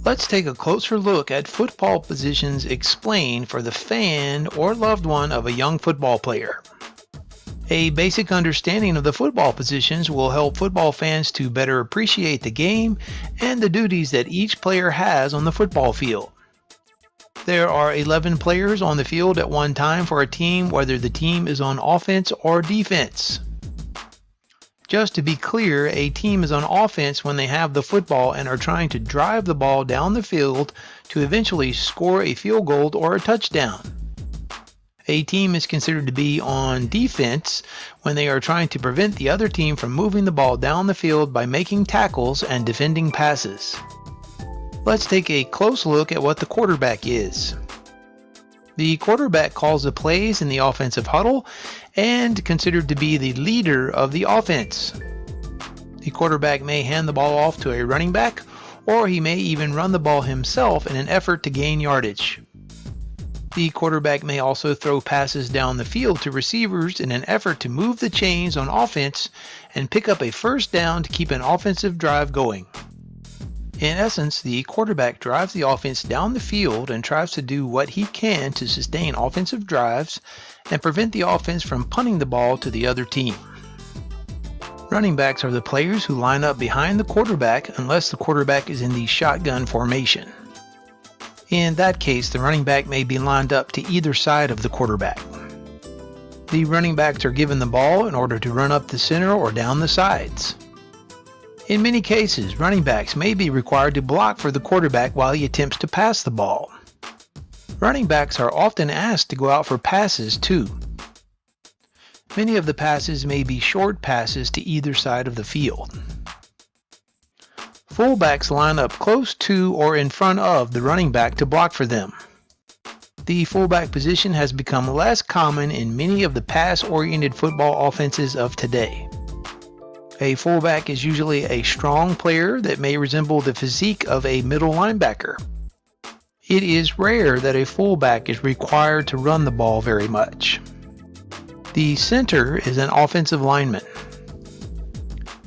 Let's take a closer look at football positions explained for the fan or loved one of a young football player. A basic understanding of the football positions will help football fans to better appreciate the game and the duties that each player has on the football field. There are 11 players on the field at one time for a team, whether the team is on offense or defense. Just to be clear, a team is on offense when they have the football and are trying to drive the ball down the field to eventually score a field goal or a touchdown. A team is considered to be on defense when they are trying to prevent the other team from moving the ball down the field by making tackles and defending passes. Let's take a close look at what the quarterback is. The quarterback calls the plays in the offensive huddle and considered to be the leader of the offense. The quarterback may hand the ball off to a running back, or he may even run the ball himself in an effort to gain yardage. The quarterback may also throw passes down the field to receivers in an effort to move the chains on offense and pick up a first down to keep an offensive drive going. In essence, the quarterback drives the offense down the field and tries to do what he can to sustain offensive drives and prevent the offense from punting the ball to the other team. Running backs are the players who line up behind the quarterback unless the quarterback is in the shotgun formation. In that case, the running back may be lined up to either side of the quarterback. The running backs are given the ball in order to run up the center or down the sides. In many cases, running backs may be required to block for the quarterback while he attempts to pass the ball. Running backs are often asked to go out for passes too. Many of the passes may be short passes to either side of the field. Fullbacks line up close to or in front of the running back to block for them. The fullback position has become less common in many of the pass-oriented football offenses of today. A fullback is usually a strong player that may resemble the physique of a middle linebacker. It is rare that a fullback is required to run the ball very much. The center is an offensive lineman.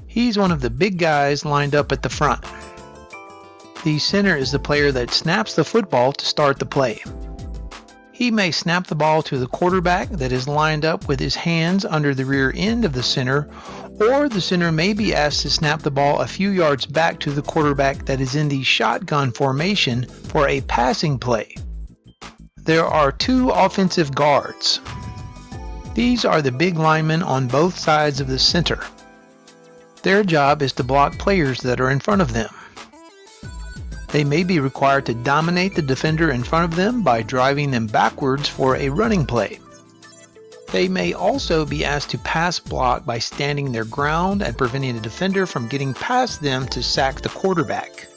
He's one of the big guys lined up at the front. The center is the player that snaps the football to start the play. He may snap the ball to the quarterback that is lined up with his hands under the rear end of the center, or the center may be asked to snap the ball a few yards back to the quarterback that is in the shotgun formation for a passing play. There are two offensive guards. These are the big linemen on both sides of the center. Their job is to block players that are in front of them. They may be required to dominate the defender in front of them by driving them backwards for a running play. They may also be asked to pass block by standing their ground and preventing the defender from getting past them to sack the quarterback.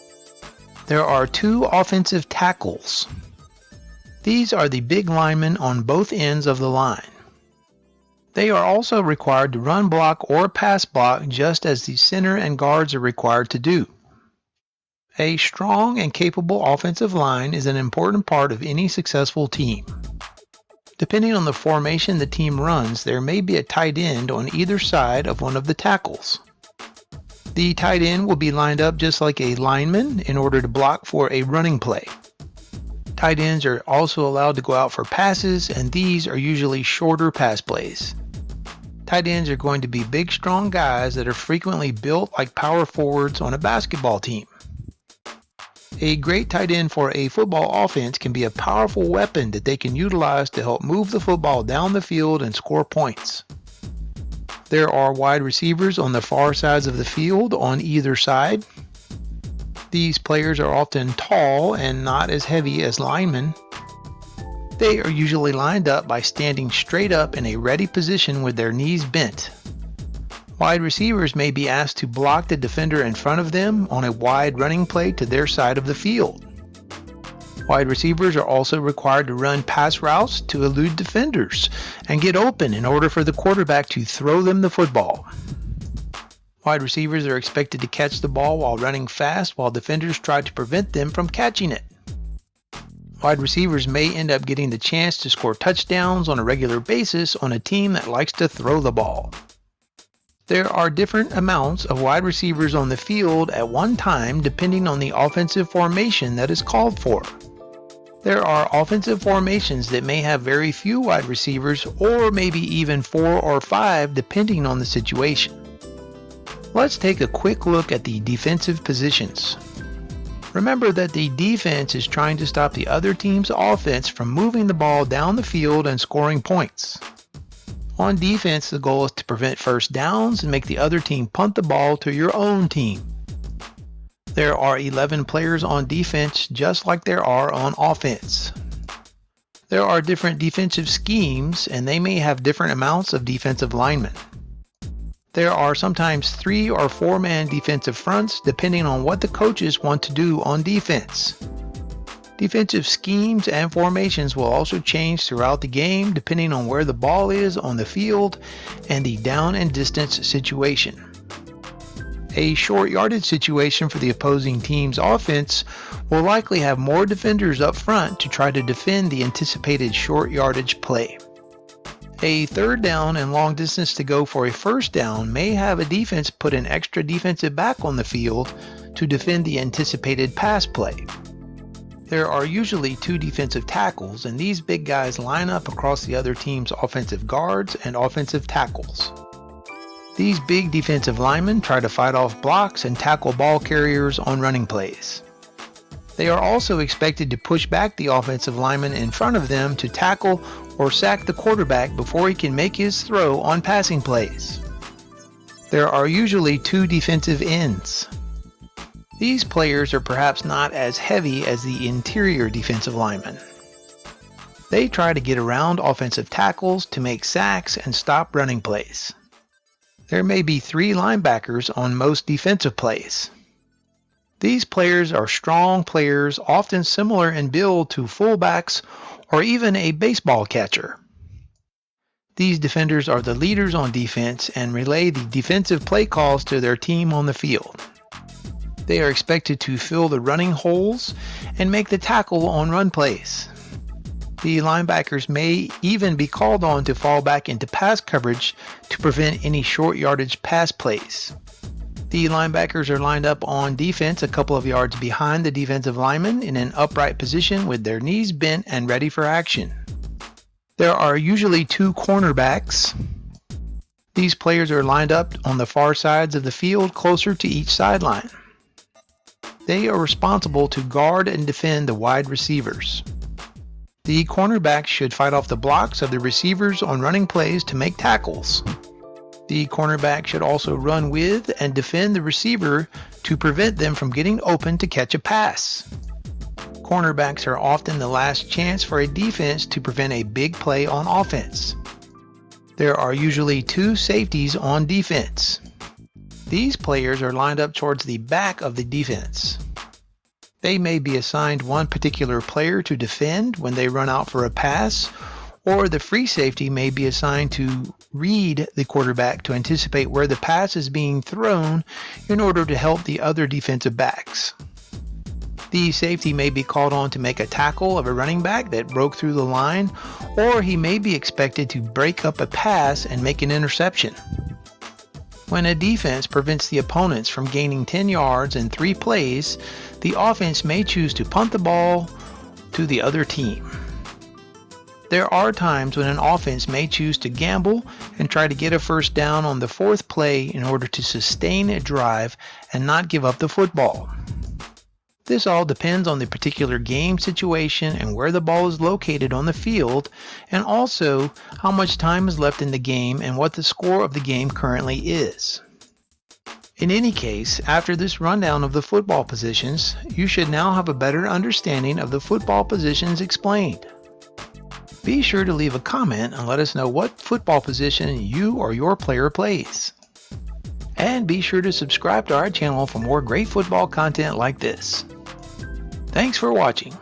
There are two offensive tackles. These are the big linemen on both ends of the line. They are also required to run block or pass block just as the center and guards are required to do. A strong and capable offensive line is an important part of any successful team. Depending on the formation the team runs, there may be a tight end on either side of one of the tackles. The tight end will be lined up just like a lineman in order to block for a running play. Tight ends are also allowed to go out for passes, and these are usually shorter pass plays. Tight ends are going to be big, strong guys that are frequently built like power forwards on a basketball team. A great tight end for a football offense can be a powerful weapon that they can utilize to help move the football down the field and score points. There are wide receivers on the far sides of the field on either side. These players are often tall and not as heavy as linemen. They are usually lined up by standing straight up in a ready position with their knees bent. Wide receivers may be asked to block the defender in front of them on a wide running play to their side of the field. Wide receivers are also required to run pass routes to elude defenders and get open in order for the quarterback to throw them the football. Wide receivers are expected to catch the ball while running fast while defenders try to prevent them from catching it. Wide receivers may end up getting the chance to score touchdowns on a regular basis on a team that likes to throw the ball. There are different amounts of wide receivers on the field at one time depending on the offensive formation that is called for. There are offensive formations that may have very few wide receivers, or maybe even 4 or 5 depending on the situation. Let's take a quick look at the defensive positions. Remember that the defense is trying to stop the other team's offense from moving the ball down the field and scoring points. On defense, the goal is to prevent first downs and make the other team punt the ball to your own team. There are 11 players on defense just like there are on offense. There are different defensive schemes and they may have different amounts of defensive linemen. There are sometimes 3 or 4 man defensive fronts depending on what the coaches want to do on defense. Defensive schemes and formations will also change throughout the game depending on where the ball is on the field and the down and distance situation. A short yardage situation for the opposing team's offense will likely have more defenders up front to try to defend the anticipated short yardage play. A third down and long distance to go for a first down may have a defense put an extra defensive back on the field to defend the anticipated pass play. There are usually 2 defensive tackles, and these big guys line up across the other team's offensive guards and offensive tackles. These big defensive linemen try to fight off blocks and tackle ball carriers on running plays. They are also expected to push back the offensive lineman in front of them to tackle or sack the quarterback before he can make his throw on passing plays. There are usually 2 defensive ends. These players are perhaps not as heavy as the interior defensive linemen. They try to get around offensive tackles to make sacks and stop running plays. There may be 3 linebackers on most defensive plays. These players are strong players, often similar in build to fullbacks or even a baseball catcher. These defenders are the leaders on defense and relay the defensive play calls to their team on the field. They are expected to fill the running holes and make the tackle on run plays. The linebackers may even be called on to fall back into pass coverage to prevent any short yardage pass plays. The linebackers are lined up on defense a couple of yards behind the defensive lineman in an upright position with their knees bent and ready for action. There are usually 2 cornerbacks. These players are lined up on the far sides of the field closer to each sideline. They are responsible to guard and defend the wide receivers. The cornerbacks should fight off the blocks of the receivers on running plays to make tackles. The cornerback should also run with and defend the receiver to prevent them from getting open to catch a pass. Cornerbacks are often the last chance for a defense to prevent a big play on offense. There are usually 2 safeties on defense. These players are lined up towards the back of the defense. They may be assigned one particular player to defend when they run out for a pass, or the free safety may be assigned to read the quarterback to anticipate where the pass is being thrown in order to help the other defensive backs. The safety may be called on to make a tackle of a running back that broke through the line, or he may be expected to break up a pass and make an interception. When a defense prevents the opponents from gaining 10 yards in 3 plays, the offense may choose to punt the ball to the other team. There are times when an offense may choose to gamble and try to get a first down on the 4th play in order to sustain a drive and not give up the football. This all depends on the particular game situation and where the ball is located on the field, and also how much time is left in the game and what the score of the game currently is. In any case, after this rundown of the football positions, you should now have a better understanding of the football positions explained. Be sure to leave a comment and let us know what football position you or your player plays. And be sure to subscribe to our channel for more great football content like this. Thanks for watching.